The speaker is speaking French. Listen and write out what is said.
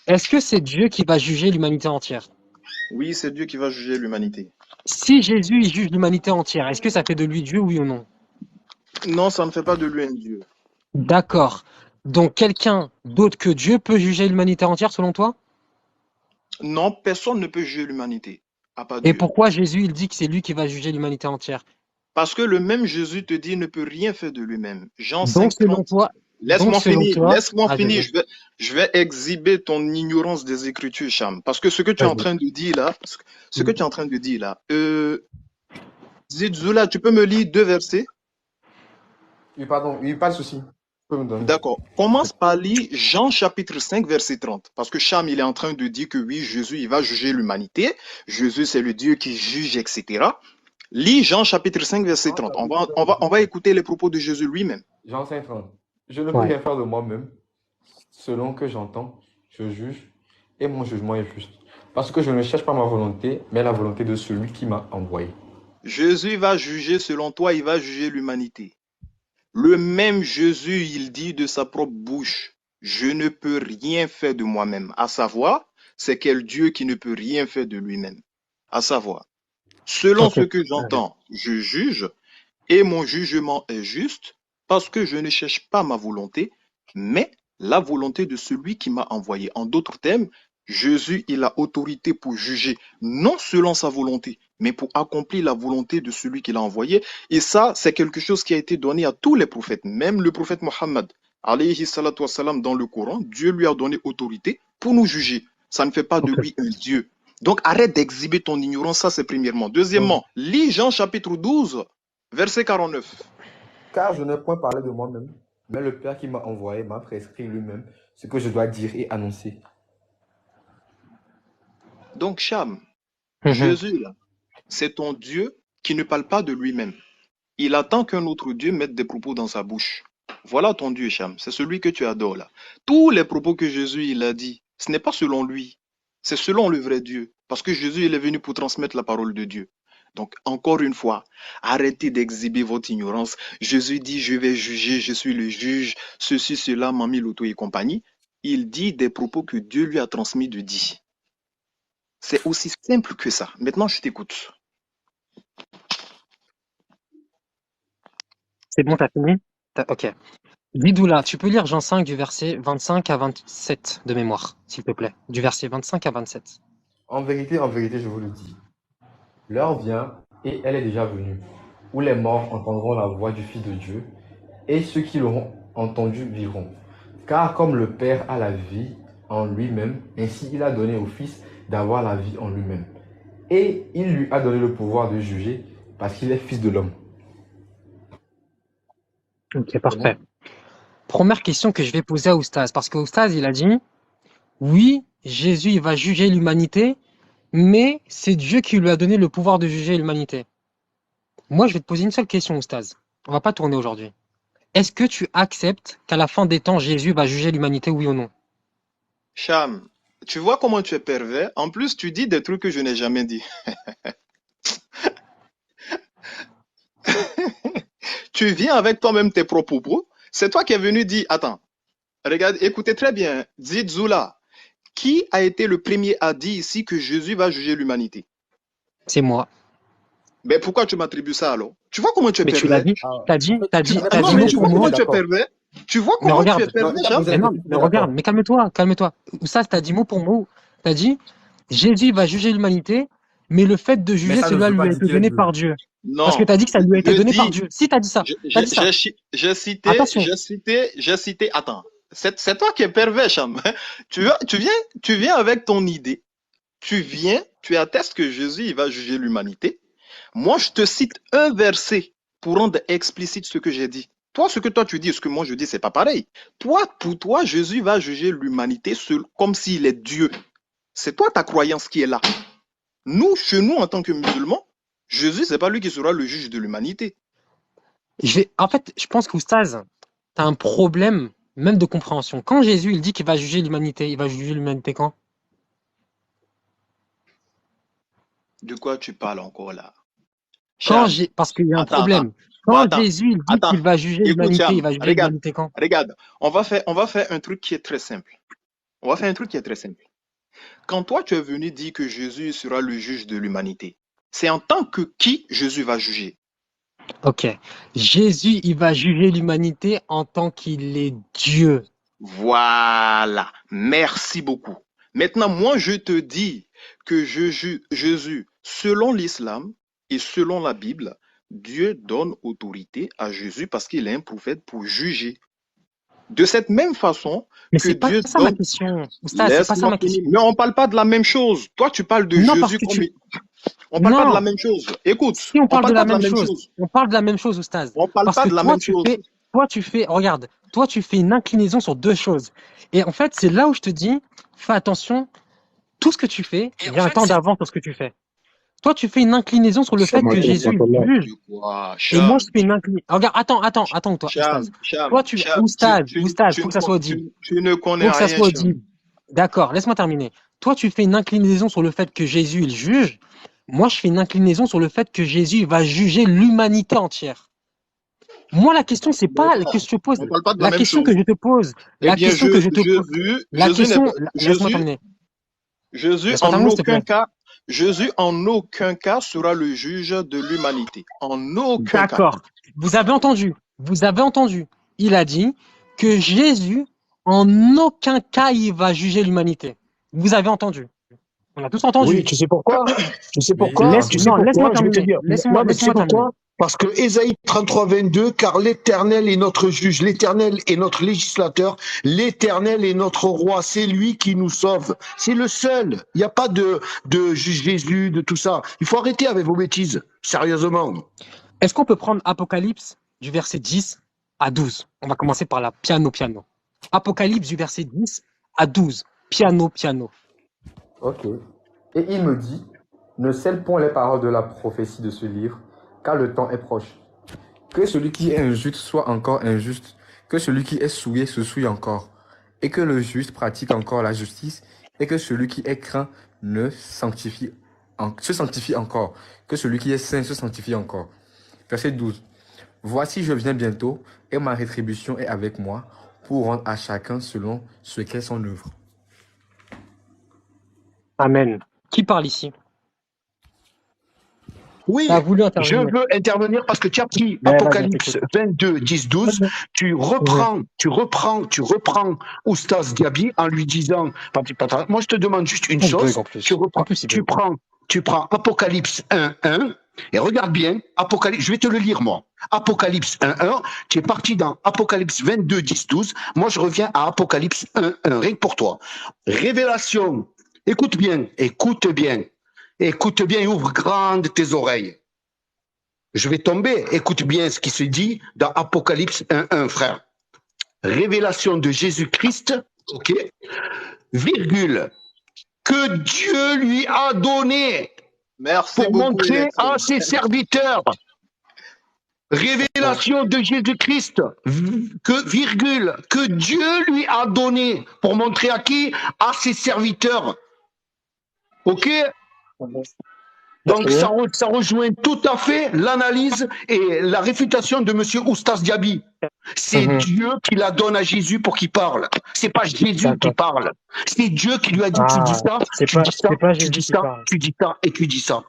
Est-ce que c'est Dieu qui va juger l'humanité entière? Oui, c'est Dieu qui va juger l'humanité. Si Jésus il juge l'humanité entière, est-ce que ça fait de lui Dieu, oui ou non? Non, ça ne fait pas de lui un Dieu. D'accord. Donc quelqu'un d'autre que Dieu peut juger l'humanité entière selon toi? Non, personne ne peut juger l'humanité, à part Et Dieu. pourquoi Jésus il dit que c'est lui qui va juger l'humanité entière? Parce que le même Jésus te dit, il ne peut rien faire de lui-même. Jean Donc cinq selon 30. toi, donc Laisse-moi selon finir, toi, laisse-moi ah finir. vas-y, Je vais exhiber ton ignorance des Écritures, Cham. Parce que ce que tu es en vas-y. train de dire là, ce que Hmm. tu es en train de dire là, Zidzoula, tu peux me lire deux versets? Oui, pardon, oui, pas de souci. Tu peux me donner. D'accord. Commence par lire Jean chapitre 5 verset 30. Parce que Cham, il est en train de dire que oui, Jésus, il va juger l'humanité. Jésus, c'est le Dieu qui juge, etc. Lis Jean chapitre 5 verset Jean 30. On chapitre va, 5, on va, on verset va 30. écouter les propos de Jésus lui-même. Jean 5, 30. Je ne peux Ouais. rien faire de moi-même. Selon que j'entends, je juge, et mon jugement est juste. Parce que je ne cherche pas ma volonté, mais la volonté de celui qui m'a envoyé. Jésus va juger, selon toi, il va juger l'humanité. Le même Jésus, il dit de sa propre bouche, je ne peux rien faire de moi-même. À savoir, c'est quel Dieu qui ne peut rien faire de lui-même. À savoir, selon Ok. ce que j'entends, je juge et mon jugement est juste parce que je ne cherche pas ma volonté, mais la volonté de celui qui m'a envoyé. En d'autres termes, Jésus, il a autorité pour juger, non selon sa volonté, mais pour accomplir la volonté de celui qui l'a envoyé. Et ça, c'est quelque chose qui a été donné à tous les prophètes, même le prophète Mohammed, alayhi salatu wassalam, dans le Coran, Dieu lui a donné autorité pour nous juger. Ça ne fait pas de Ok. lui un Dieu. Donc arrête d'exhiber ton ignorance, ça c'est premièrement. Donc, Deuxièmement, lis Jean chapitre 12, verset 49. car je n'ai point parlé de moi-même, mais le Père qui m'a envoyé m'a prescrit lui-même ce que je dois dire et annoncer. Donc, Cham, Mhm. Jésus, là, c'est ton Dieu qui ne parle pas de lui-même. Il attend qu'un autre Dieu mette des propos dans sa bouche. Voilà ton Dieu, Cham. C'est celui que tu adores là. Tous les propos que Jésus il a dit, ce n'est pas selon lui. C'est selon le vrai Dieu. Parce que Jésus, il est venu pour transmettre la parole de Dieu. Donc, encore une fois, arrêtez d'exhiber votre ignorance. Jésus dit, je vais juger, je suis le juge, ceci, cela, Mami Loto et compagnie. Il dit des propos que Dieu lui a transmis de dit. C'est aussi simple que ça. Maintenant, je t'écoute. C'est bon, t'as fini? Ok. Bidoula, tu peux lire Jean 5 du verset 25 à 27 de mémoire, s'il te plaît. Du verset 25 à 27. En vérité, je vous le dis. L'heure vient, et elle est déjà venue, où les morts entendront la voix du Fils de Dieu, et ceux qui l'auront entendu vivront. Car comme le Père a la vie en lui-même, ainsi il a donné au Fils d'avoir la vie en lui-même. Et il lui a donné le pouvoir de juger, parce qu'il est Fils de l'homme. Ok, C'est bon? parfait. Première question que je vais poser à Oustaz, parce que Oustaz, il a dit, oui, Jésus, il va juger l'humanité, mais c'est Dieu qui lui a donné le pouvoir de juger l'humanité. Moi, je vais te poser une seule question, Oustaz. On va pas tourner aujourd'hui. Est-ce que tu acceptes qu'à la fin des temps, Jésus va juger l'humanité, oui ou non? Cham, tu vois comment tu es pervers. En plus, tu dis des trucs que je n'ai jamais dit. Tu viens avec toi-même tes propres propos. C'est toi qui es venu dire, attends, regarde, écoutez très bien. Dites Zula, qui a été le premier à dire ici que Jésus va juger l'humanité? C'est moi. Mais pourquoi tu m'attribues ça alors? Tu vois comment tu es Mais tu l'as pervers? dit, Ah, en fait, avec t'as Non, dit mais mot Mohamed, tu je pour vois suis comment mot. totalement tu es d'accord. pervers? Tu vois Mais comment tu es regarde, Non, pervers, il a Cham? posé la question, je mais suis regarde, d'accord. mais calme-toi, calme-toi. Ça, t'as dit mot pour mot. T'as dit, Jésus va juger l'humanité, mais le fait de Mais juger, ça ne cela veut lui pas a dire été qu'il est donné Dieu. par Dieu. Parce que Non, t'as dit que ça lui a été je donné par dis, Dieu. Si, t'as dit ça. T'as dit ça. Attention. j'ai cité, attends, c'est toi qui es pervers, Cham. Tu viens avec ton idée. Tu attestes que Jésus, il va juger l'humanité. Moi, je te cite un verset pour rendre explicite ce que j'ai dit. Toi, ce que toi tu dis et ce que moi je dis, c'est pas pareil. Toi, pour toi, Jésus va juger l'humanité comme s'il est Dieu. C'est toi ta croyance qui est là. Nous, chez nous, en tant que musulmans, Jésus, c'est pas lui qui sera le juge de l'humanité. En fait, je pense qu'Oustaz, t'as un problème même de compréhension. Quand Jésus, il dit qu'il va juger l'humanité, il va juger l'humanité quand? De quoi tu parles encore là? Cham, Parce qu'il y a un attends. problème. Bon, Quand Jésus, il dit attends. qu'il va juger Écoute, l'humanité, il Cham, va juger regarde, l'humanité quand? regarde. On va faire un truc qui est très simple. On va faire un truc qui est très simple. Quand toi, tu es venu dire que Jésus sera le juge de l'humanité, c'est en tant que qui Jésus va juger? Ok. Jésus, il va juger l'humanité en tant qu'il est Dieu. Voilà. Merci beaucoup. Maintenant, moi, je te dis que Jésus, selon l'islam et selon la Bible, Dieu donne autorité à Jésus parce qu'il est un prophète pour juger. De cette même façon Mais que c'est pas Dieu ça ma donne... question. Oustaz, c'est pas ça Laisse-moi ma finir. question. Mais on ne parle pas de la même chose. Toi, tu parles de Non, parce Jésus que comme... tu. On ne parle pas de la Non. même chose. Écoute, Si on on ne parle de parle la pas de la même même chose, chose. on parle de la même chose, Oustaz. On ne parle Parce pas que de la même chose. regarde, toi tu fais une inclinaison sur deux choses. Et en fait, c'est là où je te dis, fais attention, tout ce que tu fais, il y a un temps d'avance sur ce que tu fais. Toi, tu fais une inclinaison sur le fait que Jésus juge, Tu crois, et moi Cham, je fais une inclinaison. Regarde, attends, toi, Cham, Oustaz. Cham, Toi, Cham, Oustaz, faut que ça soit audible. tu ne connais Faut que ça rien, soit Cham. audible. D'accord, laisse-moi terminer. Toi, tu fais une inclinaison sur le fait que Jésus, il juge. Moi, je fais une inclinaison sur le fait que Jésus va juger l'humanité entière. Moi, la question, c'est pas que je te pose. On ne parle pas de la La même question que chose. je te pose, Eh la bien, question que je te pose, la Jésus n'est question, pas, laisse-moi terminer. Jésus Laisse-moi en terminer, s'il te aucun plaît. cas, Jésus en aucun cas sera le juge de l'humanité. En aucun cas. D'accord. Vous avez entendu. Il a dit que Jésus, en aucun cas, il va juger l'humanité. Vous avez entendu. On a tous Oui, entendu. tu sais pourquoi? Tu sais Oui, pourquoi? Tu sais Non, laisse-moi pourquoi? Je vais te terminer. dire. Non, mais tu sais Laisse-moi terminer. pourquoi? Parce que Ésaïe 33, 22, car l'Éternel est notre juge, l'Éternel est notre législateur, l'Éternel est notre roi, c'est lui qui nous sauve. C'est le seul. Il n'y a pas de juge Jésus, de tout ça. Il faut arrêter avec vos bêtises, sérieusement. Est-ce qu'on peut prendre Apocalypse du verset 10 à 12? On va commencer par la piano. Apocalypse du verset 10 à 12. Piano. ok. Et il me dit, ne scelle point les paroles de la prophétie de ce livre, car le temps est proche. Que celui qui est injuste soit encore injuste, que celui qui est souillé se souille encore, et que le juste pratique encore la justice, et que celui qui est craint se sanctifie encore, que celui qui est saint se sanctifie encore. Verset 12. Voici, je viens bientôt, et ma rétribution est avec moi, pour rendre à chacun selon ce qu'est son œuvre. Amen. Qui parle ici? Oui, Tu as voulu je intervenir. veux intervenir parce que tu as pris Ben, vas-y, on Apocalypse t'écoute. 22, 10, 12, tu reprends Oustaz Diaby en lui disant, moi je te demande juste une Je chose, bug en plus. tu reprends, En plus, il tu bug. prends Apocalypse 1, 1, et regarde bien, Apocalypse, je vais te le lire moi. Apocalypse 1, 1, tu es parti dans Apocalypse 22, 10, 12, moi je reviens à Apocalypse 1, 1, rien que pour toi. Révélation, écoute bien et ouvre grandes tes oreilles. Je vais tomber, écoute bien ce qui se dit dans Apocalypse 1.1, frère. Révélation de Jésus-Christ, ok, virgule, que Dieu lui a donné Merci pour beaucoup, montrer Alexandre. à ses serviteurs. Révélation de Jésus-Christ, que Dieu lui a donné pour montrer à qui? À ses serviteurs. Ok? Donc ça rejoint tout à fait l'analyse et la réfutation de monsieur Oustaz Diaby. C'est Dieu qui la donne à Jésus pour qu'il parle. C'est pas Jésus qui parle. C'est Dieu qui lui a dit tu dis ça, C'est tu pas, dis ça, c'est pas tu Jésus dis qui ça, parle. tu dis ça et tu dis ça.